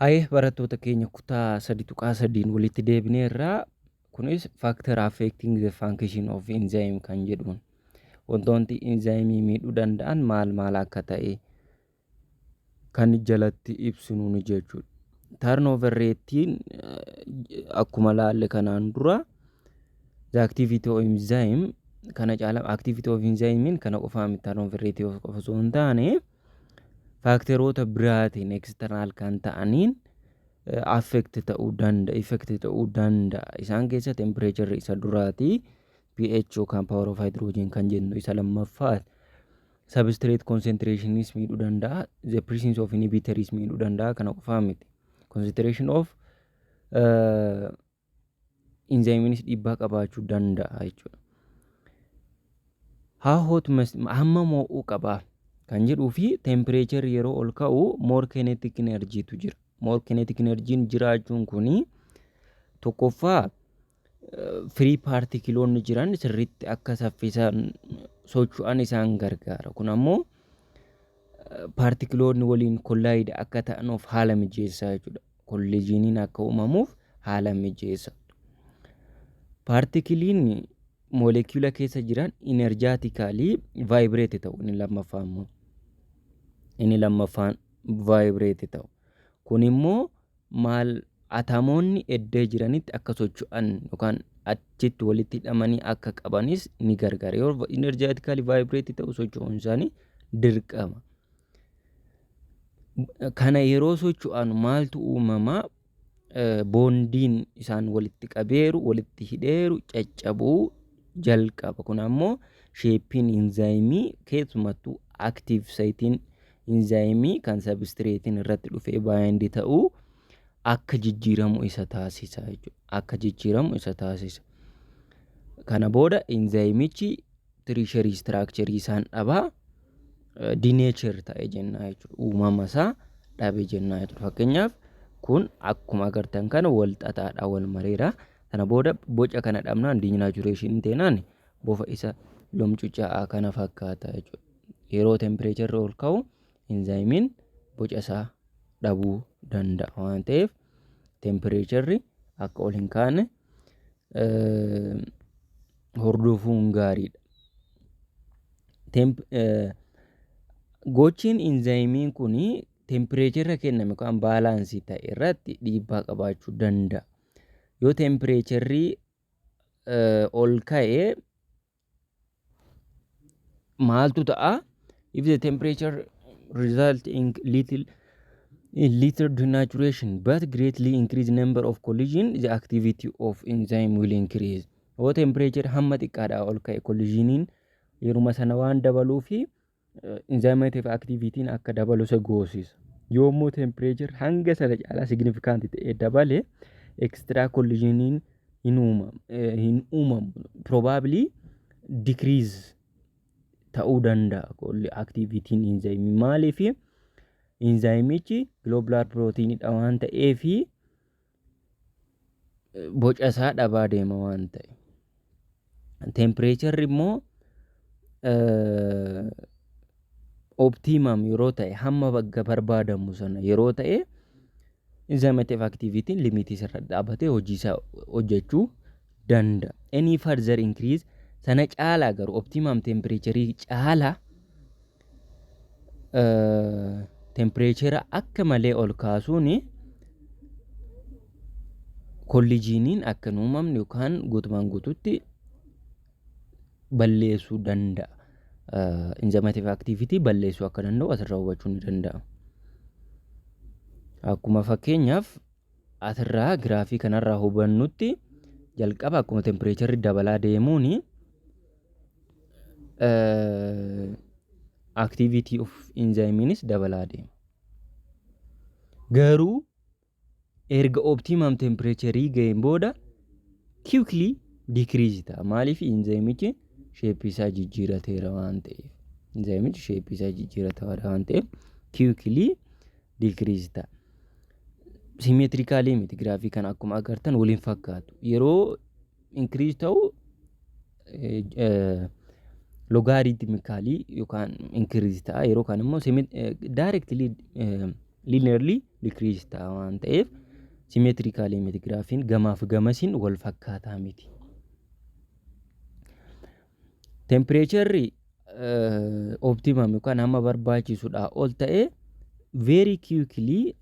Hayee barattoota keenya kutaa 3.3 walitti deebineerraa kunis factor affecting the function of enzyme kan jedhuun wantoonni enzyme miidhuu danda'an maal akka ta'e kan jalatti ibsinu ni jechuudha. Turnover rate akkuma laalle kanaan dura the activity of enzyme kana caala activity of enzyme kana qofaa miti turnover rate qofa osoo hin taane faakteroota biraatiin external kan ta'aniin affect ta'uu danda'a, effect ta'uu danda'a. Isaan keessa temperature isa duraati, pH yookaan power of hydrogen kan jennu isa lammaffaati. Substrate concentrationis miidhuu danda'a, the presence of inhibitors miidhuu danda'a. Kana qofaa miti. Concentration of enzymes dhiibbaa qabaachuu danda'a jechuudha. How hot must hamma moo'uu qabaa kan jedhuu fi temperature yeroo ol ka'u more kinetic energy tu jira. More kinetic energy jiraachuun kuni tokkoffaa free partikiloonni jiran sirriitti akka saffisaan socho'an isaan gargaara. Kun ammoo partikiloonni waliin collide akka ta'anuuf haala mijeessaa jechuudha. Collisioniin akka uumamuuf haala mijeessa. Partikiliin molecular keessa jiran energetically vibrate ta'u inni lammaffaan vibrate ta'u. Kun immoo maal atomoonni eddee jiranitti akka socho'an yookaan achitti walitti hidhamanii akka qabanis ni gargaara. Yoo energetically vibrate ta'u socho'uun isaanii dirqama. Kana yeroo socho'an maaltu uumamaa? Boondiin isaan walitti qabeeru walitti hidheeru caccabuu jalqaba. Kun ammoo sheepiin enzyme keessumattuu active sitein enzyme kan substratein irratti dhufee bind ta'uu akka jijjiiramu isa taasisa jechuudha. Akka jijjiiramu isa taasisa. Kana booda enzymichi tertiary structure isaan dhabaa denature ta'e jennaa jechuudha. Uumama isaa dhabe jennaa jechuudha. Fakkeenyaaf kun akkuma agartan kana wal xaxaadha wal mareera. Kana booda boca kana dhabnaan denaturation teenaan bofa isa lomcucaa kana fakkaata jechuudha. Yeroo temperature ol ka'u enzymiin boca isaa dhabuu danda'a waan ta'eef temperature akka ol hin kaane hordofuun gaariidha. Gochiin enzymiin kuni temperature kenname kan baalaansii ta'e irratti dhiibbaa qabaachuu danda'a. Yoo temperature ol ka'e maaltu ta'a? If the temperature result in little denaturation but greatly increase number of collision, the activity of enzyme will increase. Yoo temperature hamma xiqqaadha ol ka'e collisionin yeruma sana waan dabaluu fi enzymative activity akka dabalu isa goosisa. Yoommoo temperature hanga sana caalaa significant ta'e dabale extra collisionin hin uumamu probably decrease ta'uu danda'a activity enzyme. Maaliif enzymichi globular protein dha waan ta'eef boca isaa dhabaa deema waan ta'e. Temperature immoo optimum yeroo ta'e hamma bagga barbaadamu sana yeroo ta'e enzymative activity limit irra dhaabatee hojii isaa hojjechuu danda'a. Any further increase sana caalaa garuu optimum temperature caalaa temperature akka malee ol kaasuun collisionin akka hin uumamne yookaan guutumaan guututti balleessuu danda'a. Enzymative activity balleessuu akka danda'u asirraa hubachuu ni danda'a. Akkuma fakkeenyaaf asirraa giraafii kanarraa hubannutti jalqaba akkuma temperature dabalaa deemuun activity of enzymes dabalaa deema. Garuu erga optimum temperature ga'een booda quickly decrease ta'a. Maaliif enzymichi shape isaa jijjiirateera waan ta'eef. Enzymichi shape isaa jijjiirateera waan ta'eef quickly decrease ta'a. Symmetrically miti giraafii kana akkuma agartan waliin fakkaatu. Yeroo increase ta'u logarithmically yookaan increase ta'a. Yeroo kan immoo directly linearly decrease ta'a waan ta'eef symmetrically miti graafiin gamaaf gamasiin wal fakkaataa miti. Temperature optimum yookaan hamma barbaachisuudha ol ta'e very quickly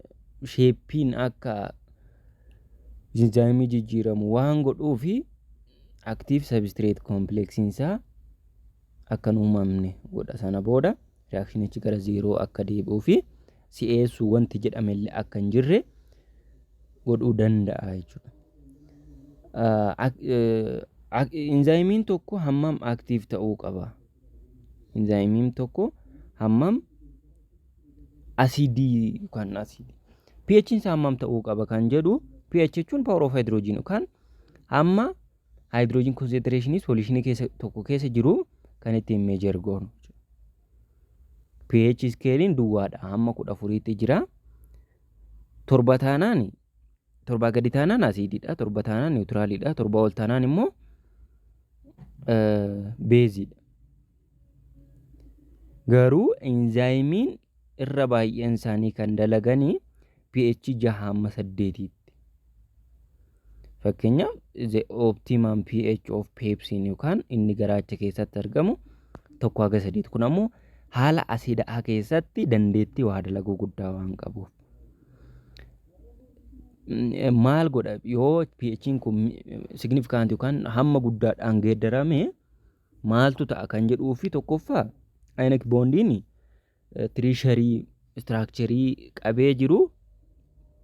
shapein akka enzyme jijjiiramu waan godhuu fi active substrate complex isaa akka uumamne godha. Sana booda reactionichi gara zero akka deebi'uu fi si'eessuu wanti jedhamellee akka hin jirre godhuu danda'a jechuudha. Enzymiin tokko hammam active ta'uu qaba? Enzymiin tokko hammam asidii yookaan asidii pH isaa hammam ta'uu qaba kan jedhu, pH jechuun power of hydrogen yookaan hamma hydrogen concentration solution tokko keessa jiru kan ittiin measure goonu. pH scale duwwaadha hamma 14tti jira. 7 taanaan 7 gadi taanaan asidiidha, 7 taanaan neutralidha, 7 ol taanaan immoo baseidha. Garuu enzymiin irra baay'een isaanii kan dalaganii pH 6 hamma 8tti. Fakkeenyaaf the optimum pH of pepsin yookaan inni garaacha keessatti argamu 1/3. Kun ammoo haala asiida'aa keessatti dandeettii waa dalaguu guddaa waan qabuuf. Maal godha yoo pH'n kun significant yookaan hamma guddaadhaan geeddarame maaltu ta'a kan jedhuu fi tokkoffaa ionic bondiin tertiary structure qabee jiru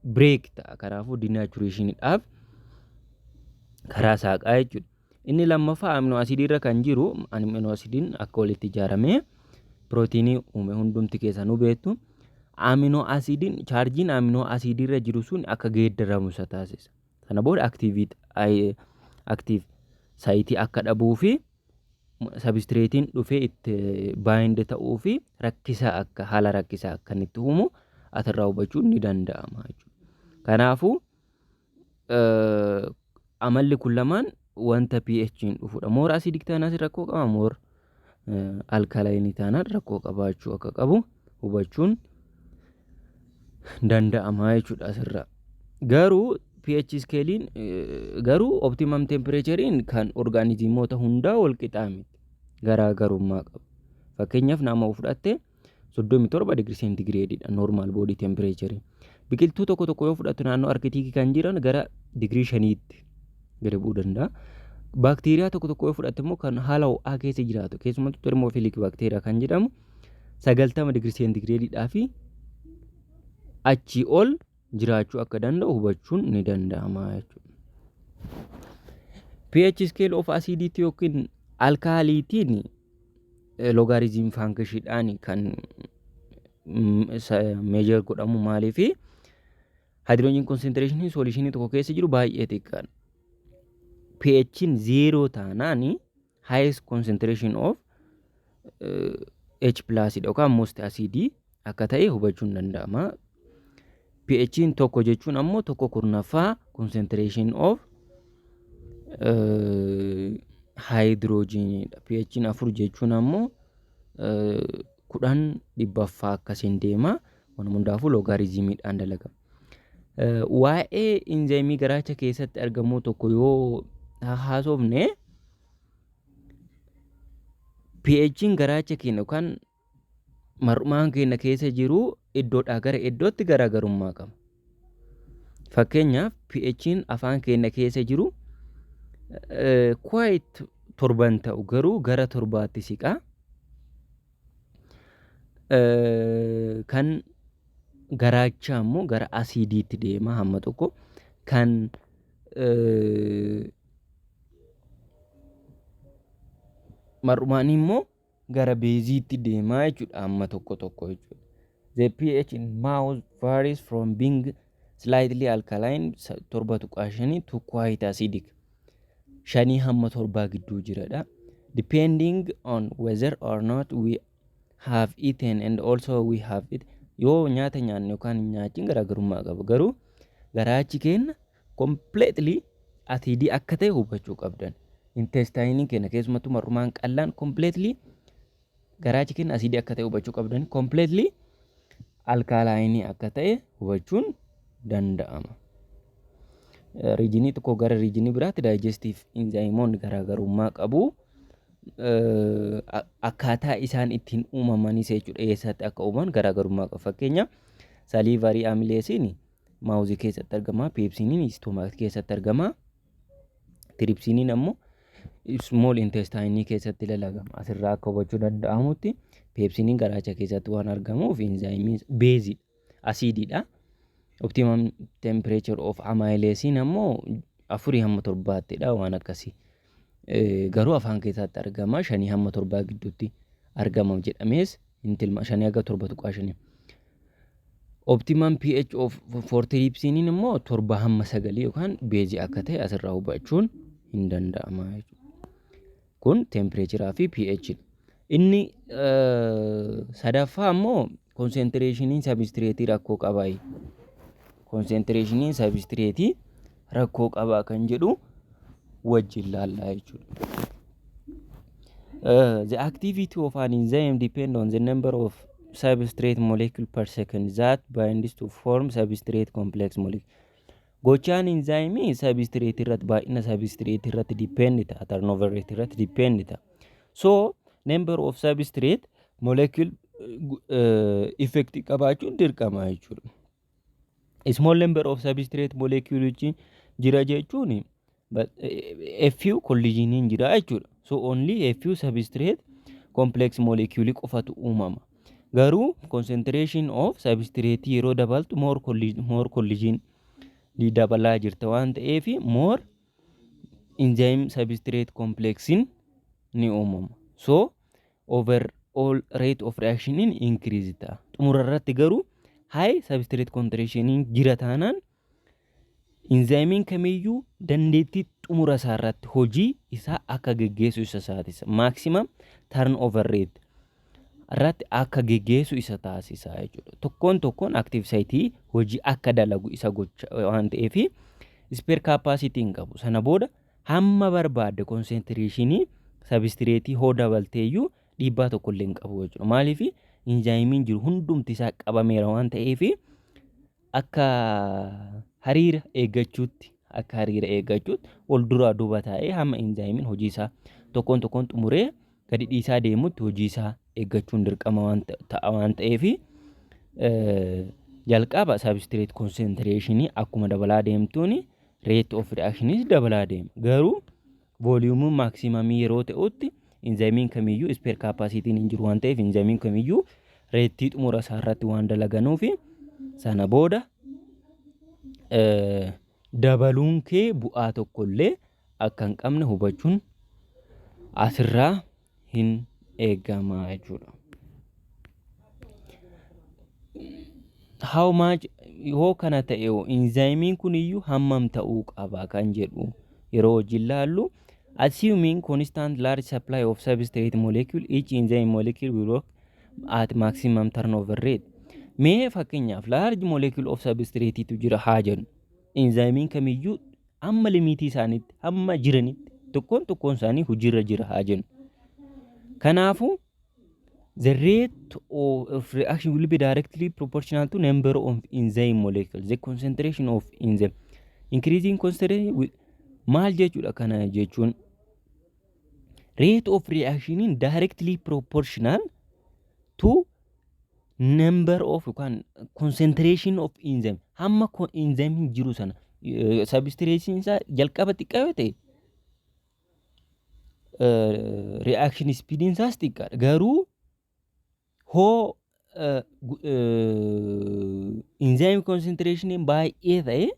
break ta'a. Kanaafuu denaturation-dhaaf karaa saaqaa jechuudha. Inni lammaffaa amino asidii irra kan jiru amino asidiin akka walitti ijaaramee proteinii uume hundumti keessaa nu beektu. Amino acidiin chargiin amino acidii irra jiru sun akka geeddaramu isa taasisa. Sana booda active site akka dhabuu fi substratein dhufee itti bind ta'uu fi haala rakkisaa akka itti uumu asirraa hubachuun ni danda'ama jechuudha. Kanaafuu amalli kun lamaan wanta pH'n dhufudha. More acidic taanaan rakkoo qaba, more alkaline taanaan rakkoo qabaachuu akka qabu hubachuun danda'ama jechuudha asirraa. Garuu pH scalein garuu optimum temperaturein kan organismoota hundaa wal qixaa miti. Garaagarummaa qaba. Fakkeenyaaf nama fudhatte 37 degree centigradeedha normal body temperature. Biqiltuu tokko tokko yoo fudhattu naannoo arkitiikii kan jiran gara digirii 5tti gadi bu'uu danda'a. Baakteeriyaa tokko tokko yoo fudhatte immoo kan haala ho'aa keessa jiraatu keessumattuu thermophilic bacteria kan jedhamu 90 degree centigradeedhaa fi achii ol jiraachuu akka danda'u hubachuun ni danda'ama jechuudha. pH scale of acidity yookiin alkaaliitiin logarithm function kan measure godhamu maaliif hydrogen concentration solution tokko keessa jiru baay'ee xiqqaadha. pH'n 0 taanaan highest concentration of H+ yookaan most acid akka ta'e hubachuun danda'ama. pH'n tokko jechuun ammoo 1/4 concentration of hydrogen. pH'n 4 jechuun ammoo 10/100 akkasiin deema. Waanuma hundaafuu logaritmiidhaan dalagama. Waa'ee enzyme garaacha keessatti argamu tokko yoo haasofne pH'n garaacha keenya yookaan mar'umaan keenya keessa jiru iddoodhaa gara iddootti garaagarummaa qaba. Fakkeenyaaf pH'n afaan keenya keessa jiru quite 7 ta'u garuu gara 7tti siqa. Kan garaacha ammoo gara asidiitti deema hamma tokko. Kan mar'umaan immoo gara beeziitti deema jechuudha hamma tokko jechuudha. The pH in mouth varies from being slightly alkaline 7.5 to quite acidic 5 hamma 7 gidduu jiradha. Depending on whether or not we have eaten and also we have it. Yoo nyaata nyaanne yookaan nyaachiin garaagarummaa qaba. Garuu garaachi keenya completely acidii akka ta'e hubachuu qabdan. Intestine keenya keessumattuu mar'umaan qallaan completely garaachi keenya acidii akka ta'e hubachuu qabdan. Completely alkaalaayinii akka ta'e hubachuun danda'ama. Riijinii tokko gara riijinii biraatti digestive enzymoonni garaagarummaa qabu. Akkaataa isaan ittiin uumamanis jechuudha eessatti akka uuman garaagarummaa qabu. Fakkeenya salivary amylasiin maawuzii keessatti argama, peepsiniin stomach keessatti argama, tiripsiniin ammoo small intestine keessatti dalagama. Asirraa akka hubachuu danda'amutti peepsiniin garaacha keessatti waan argamuuf enzymiin beezii asiididha. Optimum temperature of amylasiin ammoo 4-7 waan akkasii. Garuu afaan keessatti argama 5-7 gidduutti argama jedhamees intilma 5-7 Optimum pH of for tiripsiniin immoo 7-9 yookaan beezii akka ta'e asirraa hubachuun hin danda'ama jechuudha. Kun temperature fi pH. Inni sadaffaa ammoo concentrationin substrate rakkoo qabaa. Concentrationin substrate rakkoo qabaa kan jedhu wajjin laallaa jechuudha. The activity of an enzyme depend on the number of substrate molecule per second that binds to form substrate complex molecule. Gochaan enzyme substrate irratti baay'ina substrate irratti depend ta'a, turnover rate irratti depend ta'a. So number of substrate molecule effect qabaachuun dirqama jechuudha. Small number of substrate molecule jira jechuun a few collision jira jechuudha. So only a few substrate complex molecule qofatu uumama. Garuu concentration of substrate yeroo dabaltu more collision di dabalaa jirta waan ta'eef more enzyme substrate complexin ni uumama. So overall rate of reaction increase ta'a. Xumurarratti garuu high substrate concentration jira taanaan enzymiin kamiyyuu dandeettii xumura isaarratti hojii isaa akka geggeessu isa taasisa. Maximum turnover rate irratti akka geggeessu isa taasisa jechuudha. Tokkoon active site hojii akka dalagu isa gocha waan ta'eef spare capacity hin qabu. Sana booda hamma barbaadde concentration substrate hoo dabalteeyyuu dhiibbaa tokko illee hin qabu jechuudha. Maaliif enzymiin jiru hundumti isaa qabameera waan ta'eef akka hariira eeggachuutti ol duraa duuba taa'ee hamma enzymiin hojii isaa tokkoon xumuree gadi dhiisaa deemutti hojii isaa eeggachuun dirqama waan ta'eef jalqaba substrate concentration akkuma dabalaa deemtuun rate of reaction dabalaa deema. Garuu volume maximum yeroo ta'utti enzymiin kamiyyuu spare capacity hin jiru waan ta'eef enzymiin kamiyyuu rate xumura isaa irratti waan dalaganuuf sana booda dabaluun kee bu'aa tokko illee akka hin qabne hubachuun asirraa hin eegama jechuudha. How much yoo kana ta'e enzymiin kun iyyuu hammam ta'uu qaba kan jedhu yeroo wajjin laallu assuming constant large supply of substrate molecule each enzyme molecule will work at maximum turnover rate. Mee fakkeenyaaf large molecule of substrate tu jira haa jennu enzymiin kamiyyuu amma limitii isaaniitti amma jiranitti tokkoon isaanii hojiirra jira haa jennu. Kanaafu the rate of reaction will be directly proportional to number of enzyme molecules. The concentration of enzyme increasing concentration maal jechuudha kana jechuun rate of reaction in directly proportional to number of concentration of enzyme. Hamma enzyme jiru sana substrate isa jalqaba xiqqaate reaction speed isaas xiqqaadha. Garuu hoo enzyme concentration baay'ee ta'e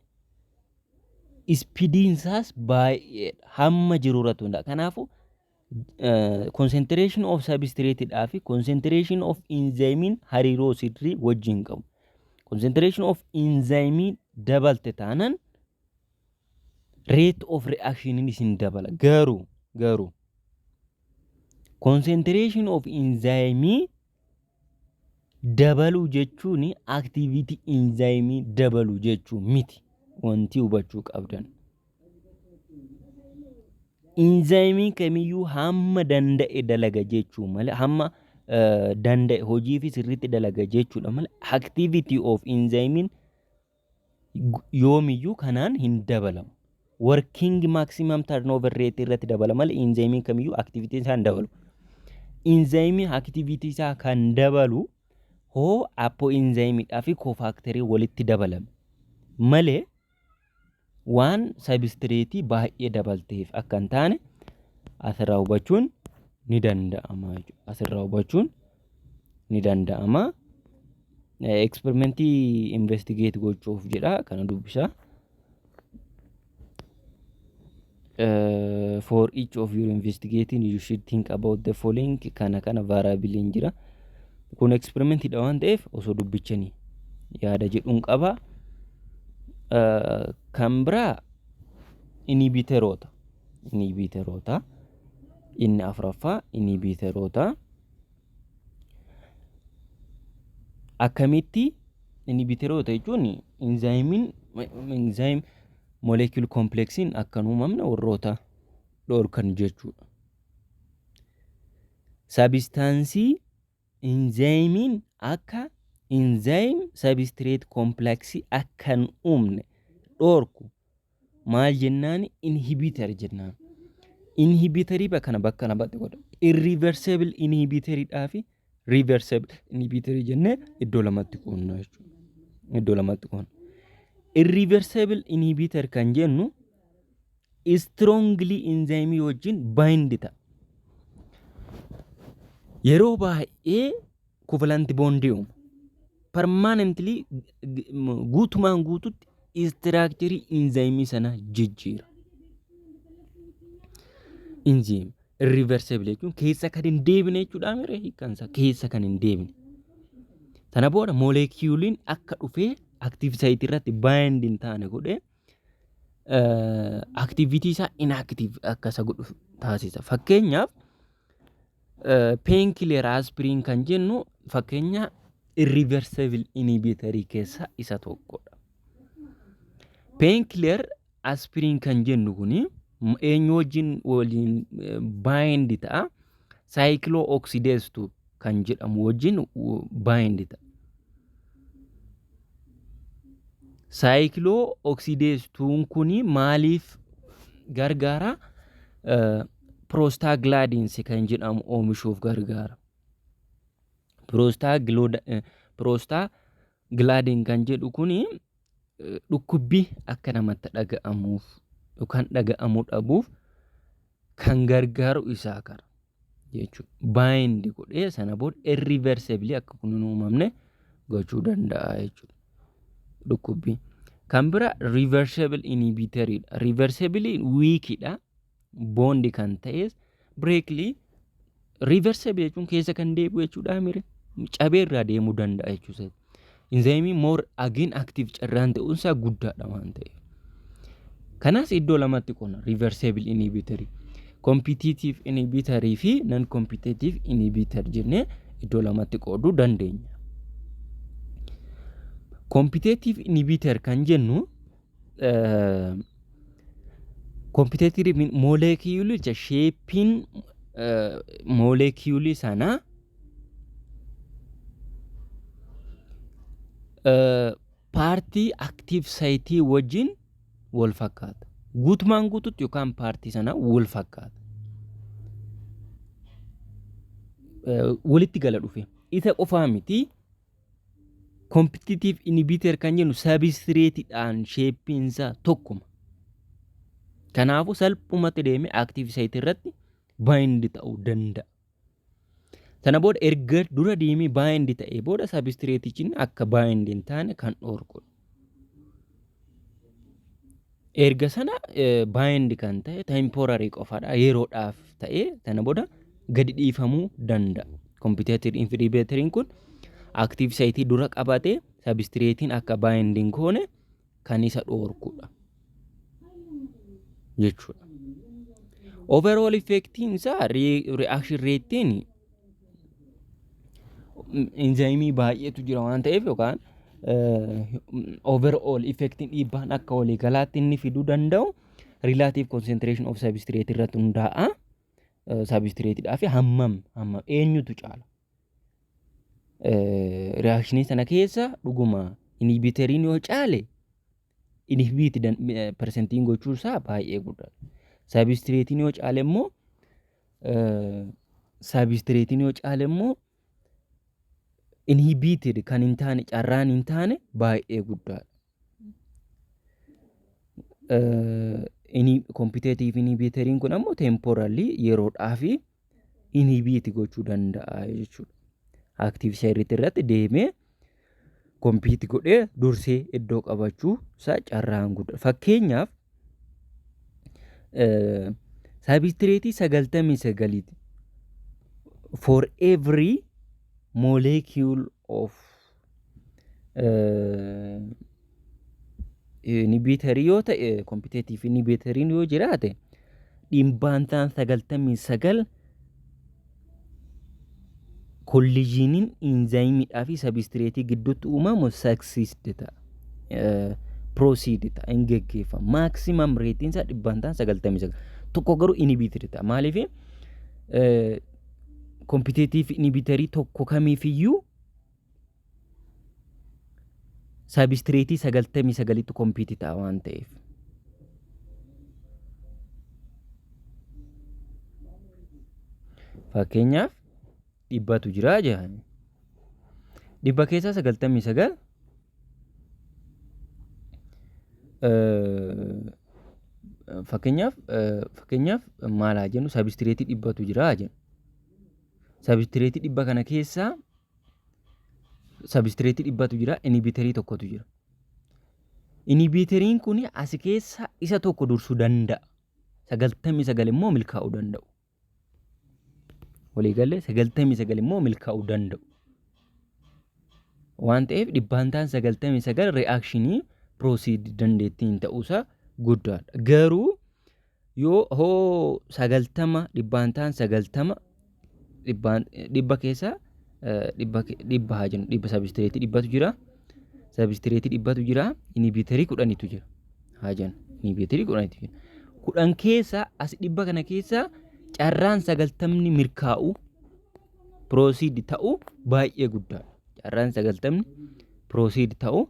speed isaas baay'ee hamma jiruratu hunda. Kanaafu concentration of substrate dhaa fi concentration of enzyme hariiroo sirrii wajjin qabu. Concentration of enzyme dabalte taanaan rate of reaction isin dabala. Garuu concentration of enzyme dabalu jechuun activity enzyme dabalu jechuun miti. Wanti hubachuu qabdan enzyme kamiyyuu hamma danda'e dalaga jechuun malee hamma danda'e hojii fi sirriitti dalaga jechuudha malee activity of enzyme yoomiyyuu kanaan hin dabalamu. Working maximum turnover rate irratti dabala malee enzyme kamiyyuu activity isaa hin dabalu. Enzyme activity isaa kan dabalu hoo apo enzyme fi cofactorii walitti dabalame malee waan substrate baay'ee dabalteef akka hin taane asirraa hubachuun ni danda'ama jechuudha. Asirraa hubachuun ni danda'ama. Experimentii investigate gochuuf jedha kana dubbisa. For each of your investigating you should think about the following kana variable hin jira. Kun experiment dha waan ta'eef osoo dubbichanii yaada jedhuun qaba. Kan biraa inhibitoroota inni afuraffaa inhibitoroota akkamitti inhibitoroota jechuun enzyme molecule complexin akkan uumamne warroota dhorkan jechuudha. Substance enzyme akka enzyme substrate complex akkan uumne dhorku maal jennaan inhibitor jennaan. Inhibitorii bakka namatti godha. Irreversible inhibitorii dhaafi reversible inhibitorii jennee iddoo lamatti qoonna jechuudha. Iddoo lamatti qoonna. Irreversible inhibitor kan jennu strongly enzyme wajjin bind ta'a. Yeroo baay'ee covalent bond uumu. Permanently guutumaan guututti structure enzyme sana jijjiira. Enzyme irreversible jechuun keessa kan hin deebine jechuudha mire hiikkansa keessa kan hin deebine. Tana booda moleculein akka dhufee active site irratti bind hin taane godhee activity isaa inactive akka isa godhu taasisa. Fakkeenyaaf painkiller aspirin kan jennu fakkeenya irreversible inhibitorii keessa isa tokkodha. Painkiller aspirin kan jennu kuni eenyu wajjin bind ta'a. Cyclooxidase kan jedhamu wajjin bind ta'a. Cyclooxidase kuni maaliif gargaara? Prostaglandins kan jedhamu oomishuuf gargaara. Prostaglandin kan jedhu kuni dhukkubbii akka namatti dhaga'amuuf yookaan dhaga'amuu dhabuuf kan gargaaru isaa kana jechuudha. Bind godhee sana booda irreversibly akka kun hin uumamne gochuu danda'a jechuudha. Dhukkubbii. Kan bira reversible inhibitory dha. Reversibly weak dha. Bond kan ta'es breakly reversible jechuun keessa kan deebi'u jechuudha mire. Cabee irraa deemuu danda'a jechuudha. Enzyme more again active carraan ta'uunsaa guddaadha waan ta'eef. Kanas iddoo lamatti qoonna reversible inhibitory. Competitive inhibitory fi non competitive inhibitor jennee iddoo lamatti qooduu dandeenya. Competitive inhibitor kan jennu competitive molecule shaping molecule sana party active site wajjin wal fakkaata. Guutumaan guututti yookaan party sana wal fakkaata. Walitti gala dhufe. Isa qofaa miti. Competitive inhibitor kan jennu substrate dhaan shaping isaa tokkuma. Kanaafuu salphumatti deemee active site irratti bind ta'uu danda'a. Sana booda erga dura deemee bind ta'ee booda substrate chin akka bind hin taane kan dhorkudha. Erga sana bind kan ta'e temporary qofaadha yeroodhaaf ta'ee sana booda gadi dhiifamuu danda'a. Competitive inhibitor kun active site dura qabate substrate akka binding koone kan isa dhorkudha jechuudha. Overall effect isaa reaction rate enzyme baay'eetu jira waan ta'eef yookaan overall effect dhiibbaan akka walii galaatti inni fiduu danda'u relative concentration of substrate irratti hundaa'a. Substrate dhaa fi hammam eenyutu caala reakshinii sana keessa dhuguma inhibiiteriin yoo caale inhibiit persentiin gochuu isaa baay'ee guddaadha. Sabistireetiin yoo caale immoo inhibiited kan hin taane carraan hin taane baay'ee guddaadha. Kompiteetiif inhibiiteriin kun ammoo temporally yeroodhaaf inhibiit gochuu danda'a jechuudha. Aktiiv saayit irratti deemee kompiit godhee dursee iddoo qabachuu isaa carraan guddaa. Fakkeenyaaf sabistireetii 99 for every molecule of inhibiitorii yoo ta'e kompiteetiif inhibiitoriin yoo jiraate dhibbantaan 99 kolliijiniin inzaayimiidhaa fi sabistireetii gidduutti uumamu saksiisdi ta'a. Proosiidi ta'a hin geggeeffamu. Maaksimaam reetiin isaa dhibbantaan 99 tokko garuu inhibiitiri ta'a. Maaliif kompiteetiif inhibiitorii tokko kamiifiyyuu sabistireetii 99tti kompiiti ta'a waan ta'eef. Fakkeenyaaf dhibbatu jira jedhani. Dhibba keessaa 99 fakkeenyaaf maal haa jennu sabistireetii dhibbatu jira jennu. Sabistireetii dhibba kana keessaa sabistireetii dhibbatu jira, inhibiitorii tokkotu jira. Inhibiitoriin kun as keessa isa tokko dursuu danda'a. 99 immoo milkaa'uu danda'u. Waliigalee 99 immoo milkaa'uu danda'u. Waan ta'eef dhibbantaan 99 reakshinii proosiid dandeettiin ta'uusaa guddaadha. Garuu yoo 90 dhibbantaan 90 dhibba keessaa dhibba haa jennu dhibba sabistireetii dhibbatu jira. Sabistireetii dhibbatu jira. Inhibiitorii 10tu jira. Haa jennu inhibiitorii 10tu jira. 10 keessaa as dhibba kana keessaa carraan 90 milkaa'uu proosiid ta'uu baay'ee guddaadha. Carraan 90 proosiid ta'uu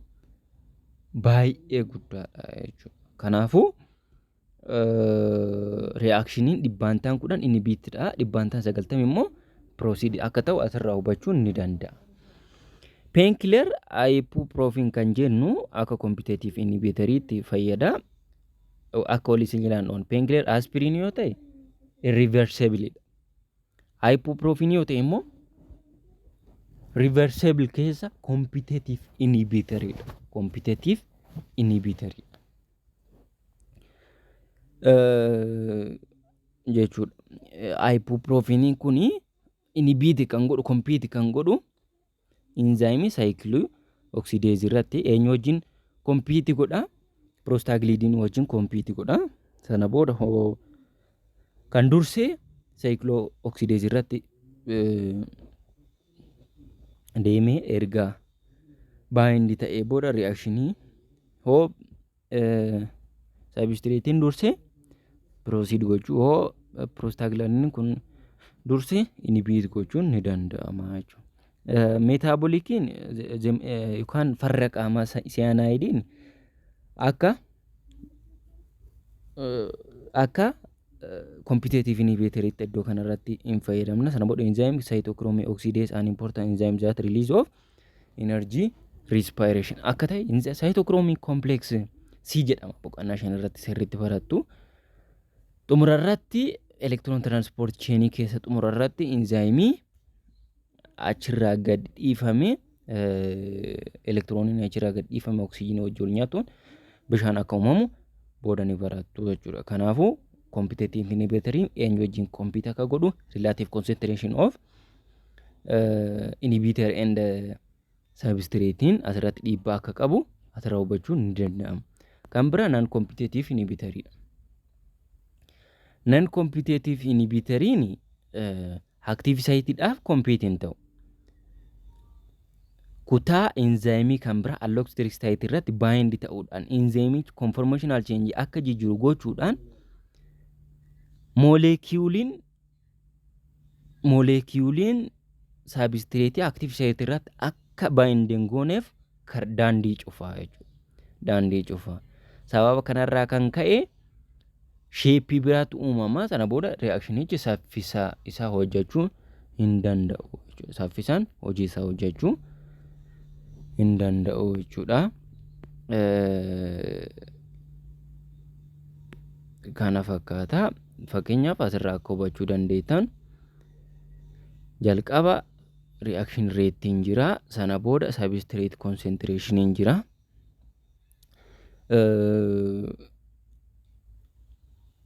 baay'ee guddaadha jechuudha. Kanaafuu reaakshiniin dhibbantaan 10 inhibiitidha. Dhibbantaan 90 immoo proosiid akka ta'u asirraa hubachuun ni danda'a. Painkiller ibuprofen kan jennu akka kompiteetiif inhibiitoriitti fayyada. Akka olii sinjilaan oon painkiller aspiriin yoo ta'e irreversible. Ibuprofen yoo ta'e immoo reversible keessa kompiteetiif inhibiitoridha. Kompiteetiif inhibiitoridha. Jechuudha. Ibuprofeniin kuni inhibiiti kan godhu kompiiti kan godhu inzaayimii saayikilii oksideezii irratti eenyu wajjin kompiiti godha. Prostaaglidiin wajjin kompiiti godha. Sana booda kan dursee saayikiloo oksideezii irratti deemee erga baay'indi ta'ee booda reakshinii sabistireetiin dursee proosiid gochuu prostaaglidiin kun dursee inhibiit gochuun ni danda'ama jechuudha. Meetaabolikiin yookaan farra qaamaa siyaanaayidiin akka kompiteetiif inhibiitoriitti iddoo kanarratti hin fayyadamna. Sana booda enzyme cytochrome oxidase an important enzyme that release of energy respiration akka ta'e cytochrome complex C jedhama. Boqonnaa 5 irratti sirriitti barattu. Xumurarratti electron transport chain keessa xumurarratti enzyme achirraa gad dhiifame elektirooniin achirraa gad dhiifame oksijiinii wajjin nyaatuun bishaan akka uumamu booda ni barattu jechuudha. Kanaafuu kompiteetiif inhibiitoriin eenyu wajjin kompiit akka godhu relative concentration of inhibitor and substratein asirratti dhiibbaa akka qabu asirraa hubachuun ni danda'ama. Kan biraa non competitive inhibitoriidha. Non competitive inhibitoriin active siteidhaaf competent ta'u. Kutaa enzyme kan biraa alloxyric site irratti bind ta'uudhaan enzyme conformational change akka jijjiiru gochuudhaan moleculein saabistireetii aktiif saayit irratti akka baay'indiin gooneef daandii cufaa jechuudha. Daandii cufaa. Sababa kanarraa kan ka'e sheeppii biraatu uumama. Sana booda reaakshinichi saffisa isaa hojjechuu hin danda'u jechuudha. Saffisaan hojii isaa hojjechuu hin danda'u jechuudha. Kana fakkaata. Fakkeenyaaf asirraa akka hubachuu dandeettan jalqaba reaction ratein jira. Sana booda substrate concentration jira.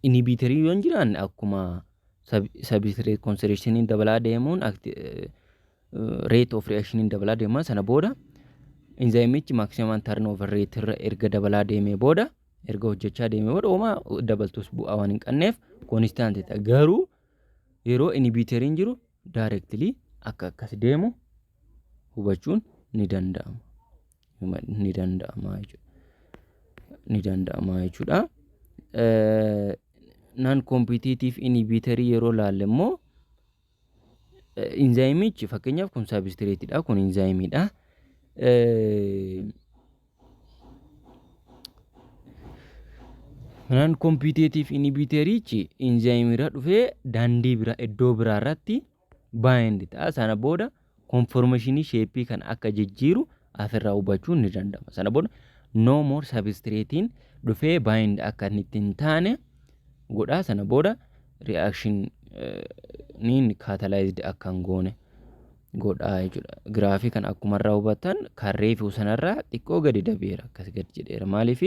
Inhibitorii yoon jiran akkuma substrate concentration dabalaa deemuun rate of reaction dabalaa deemaa. Sana booda enzymichi maximum turnover rate irra erga dabalaa deemee booda erga hojjechaa deemee booda homaa dabaltus bu'aa waan hin qabneef constant ta'a. Garuu yeroo inhibitoriin jiru directly akka akkas deemu hubachuun ni danda'ama. Ni danda'ama jechuudha. Non competitive inhibitorii yeroo laalle immoo enzymichi fakkeenyaaf kun substrateedha, kun enzymiidha. Non competitive inhibitorichi enzymiirra dhufee daandii bira iddoo biraa irratti bind ta'a. Sana booda conformationii shape kan akka jijjiiru asirraa hubachuun ni danda'ama. Sana booda no more substratein dhufee bind akka inni hin taane godha. Sana booda reaction niin catalyzed akka hin goone godha jechuudha. Giraafii kan akkuma irraa hubatan karree fi sanarraa xiqqoo gadi dabeera, akkas gadi jedheera. Maaliif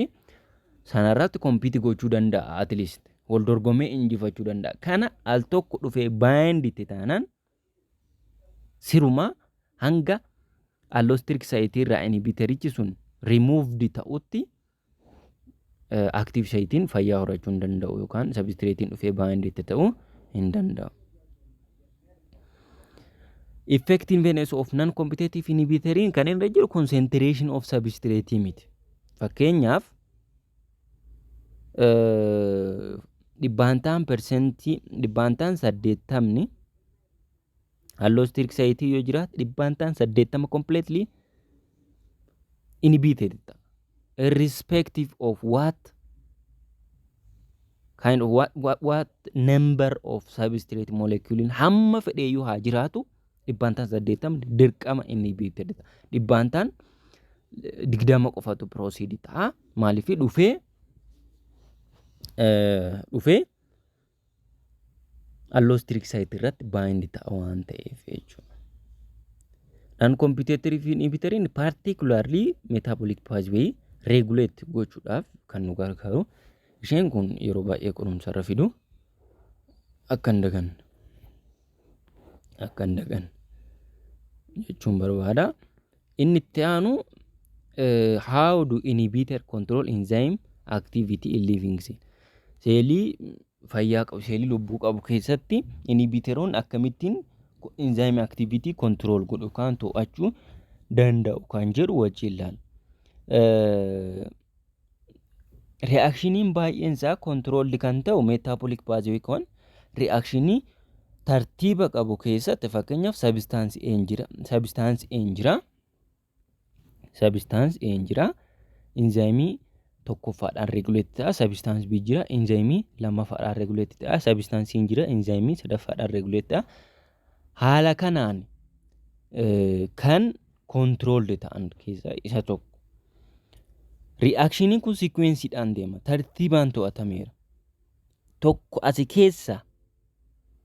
sanarratti compete gochuu danda'a, at least wal dorgomee injifachuu danda'a. Kana al tokko dhufee bind itti taanaan siruma hanga allosteric site irraa inhibitorichi sun removed ta'utti active sitein fayyaa horachuu hin danda'u yookaan substratein dhufee bind itti ta'uu hin danda'u. Effectiveness of non-competitive inhibitorin kan irra jiru concentration of substrate miti. Fakkeenyaaf dhibbantaan 80% allosteric site yoo jiraate dhibbantaan 80 completely inhibited ta'a. Irrespective of what kind of what number of substrate molecule hamma fedheeyyuu haa jiraatu dhibbantaan 80 dirqama inhibited ta'a. Dhibbantaan 20 qofatu proceed ta'a. Maaliif dhufee allosteric site irratti bind ta'a waan ta'eef jechuudha. Non-competitive inhibitorin particularly metabolic pathway regulate gochuudhaaf kan nu gargaaru. Isheen kun yeroo baay'ee qorumsa irra fidu akka hin dagan jechuun barbaada. Inni itti aanu how do inhibitor control enzyme activity in living cell. Seelii fayyaa qabu, seelii lubbuu qabu keessatti inhibitoroon akkamittiin enzyme activity control godhu kan to'achuu danda'u kan jedhu wajjin ilaalla. Reactioniin baay'een isaa controlled kan ta'u metabolic pathway kan reactionii tartiiba qabu keessatti fakkeenyaaf substance A jira, enzyme tokkoffaadhaan regulate ta'a, substance B jira, enzyme lammaffaadhaan regulate ta'a, substance C jira, enzyme sadaffaadhaan regulate ta'a. Haala kanaan kan controlled ta'an keessaa isa tokko. Reactioniin kun sequenceedhaan deema, tartiibaan to'atameera. Tokko asi keessa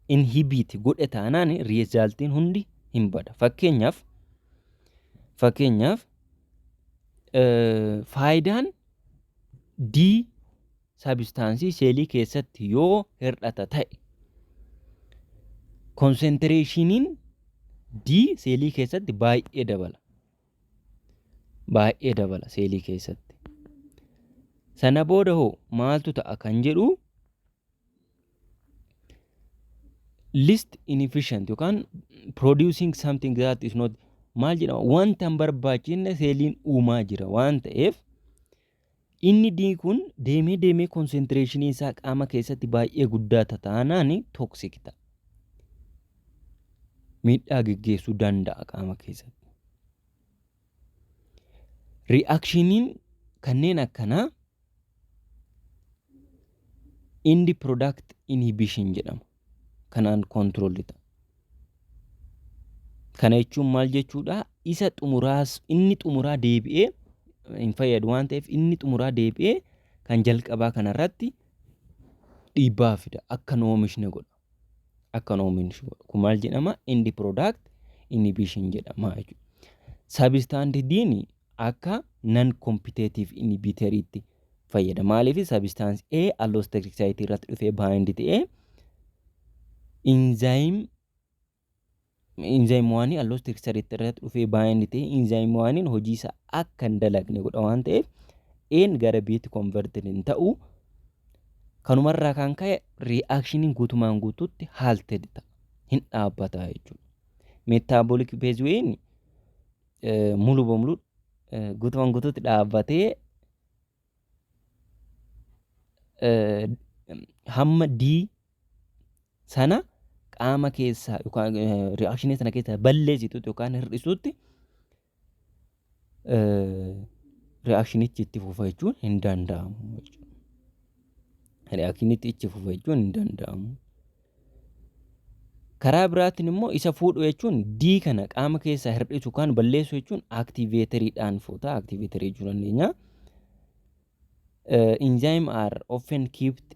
inhibit godhe taanaan resultiin hundi hin bada. Fakkeenyaaf faayidaan D substaansii seelii keessatti yoo hir'ata ta'e concentrationin D seelii keessatti baay'ee dabala seelii keessatti. Sana booda hoo maaltu ta'a kan jedhu least inefficient yookaan producing something that is not maal jedhama wanta hin barbaachifne seeliin uumaa jira waan ta'eef inni D kun deemee concentration isaa qaama keessatti baay'ee guddaa taanaan toxic ta'a. miidhaa geggeessuu danda'a qaama keessatti. Reactioniin kanneen akkanaa end product inhibition jedhama. Kanaan control ta'a. Kana jechuun maal jechuudha? Isa xumuraas inni xumuraa deebi'ee hin fayyadu waan ta'eef inni xumuraa deebi'ee kan jalqabaa kanarratti dhiibbaa fida. Akka hin oomishne godha. Akka hin oomishne godha. Kun maal jedhama? End product inhibition jedhama jechuudha. Substantiidiin akka non competitive inhibitoriitti fayyada. Maaliif substance A allostertic site irratti dhufee bind ta'ee enzyme waan allostertic site irratti dhufee bind ta'ee enzyme waan hojii isaa akka hin dalagne godha waan ta'eef A'n gara B'tti converted hin ta'u. Kanumarraa kan ka'e reactioniin guutumaan guutuutti halted ta'a. Hin dhaabbata jechuudha. Metabolic pathway'n mulu በሙሉ guutumaan guutuutti dhaabbatee hamma D sana qaama keessaa yookaan reactionii sana keessaa balleessitutti yookaan hir'isutti reactionichi itti fufa jechuun hin danda'amu jechuudha. Reactionichi itti fufa jechuun hin danda'amu. Karaa biraatiin immoo isa fuudhu jechuun D kana qaama keessaa hir'isu kan balleessu jechuun activatoriidhaan fuuta. Activatorii jechuu dandeenya. Enzymes are often kept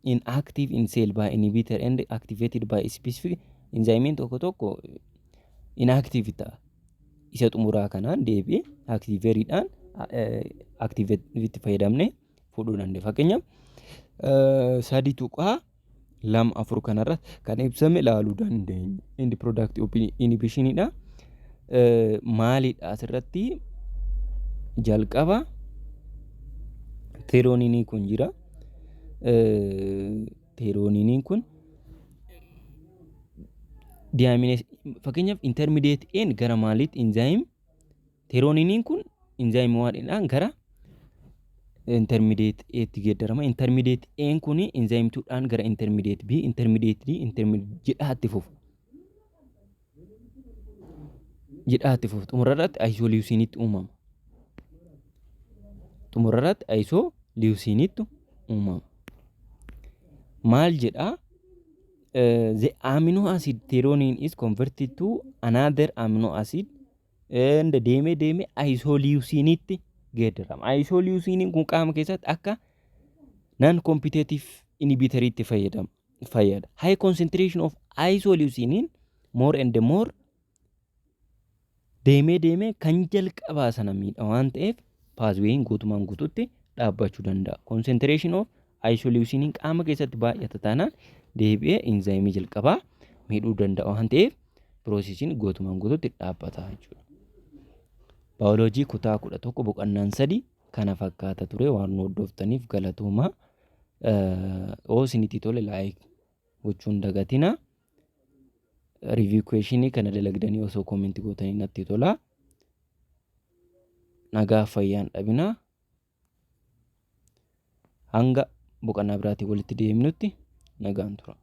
inactive in cell by inhibitor and activated by specific enzyme tokko inactive ta'a. Isa xumuraa kanaan deebi'ee activatoriidhaan activate fayyadamne fuudhuu dandeenya. Fakkeenyaaf 3.2 kanarratti kan ibsame ilaaluu dandeenya. End product inhibitioniidha. Maalidha asirratti jalqaba teerooniinii kun jira. Teerooniiniin kun fakkeenyaaf intermediate N gara maaliitti enzyme teerooniiniin kun enzyme waadhaan gara intermediate A'tti geeddarama. Intermediate N kun enzyme 2dhaan gara intermediate B, intermediate D, intermediate jedhaatti fufu. Jedhaatti fufu. Xumurarratti isoleuciniitti uumama. Xumurarratti isoleuciniitti uumama. Maal jedhaa? The amino acid threonine is converted to another amino acid and deeme isoleuciniitti geeddarama. Isoleuciniin kun qaama keessatti akka non competitive inhibitoriitti fayyada. High concentration of isoleucinin more and more deeme kan jalqabaa sana miidha waan ta'eef pathwayin guutumaan guutuutti dhaabbachuu danda'a. Concentration of isoleucinin qaama keessatti baay'ata taanaan deebi'ee enzyme jalqabaa miidhuu danda'a waan ta'eef piroosesiin guutumaan guutuutti dhaabbata jechuudha. Baayoloojii kutaa 11 boqonnaan 3 kana fakkaata ture. Waan hordoftaniif galatooma. Isinitti tole like gochuun dagatina. Review questionii kana dalagdanii osoo comment gootanii natti tola. Nagaa fayyaan dhabina. Hanga boqonnaa biraatii walitti deemnutti nagaan tura.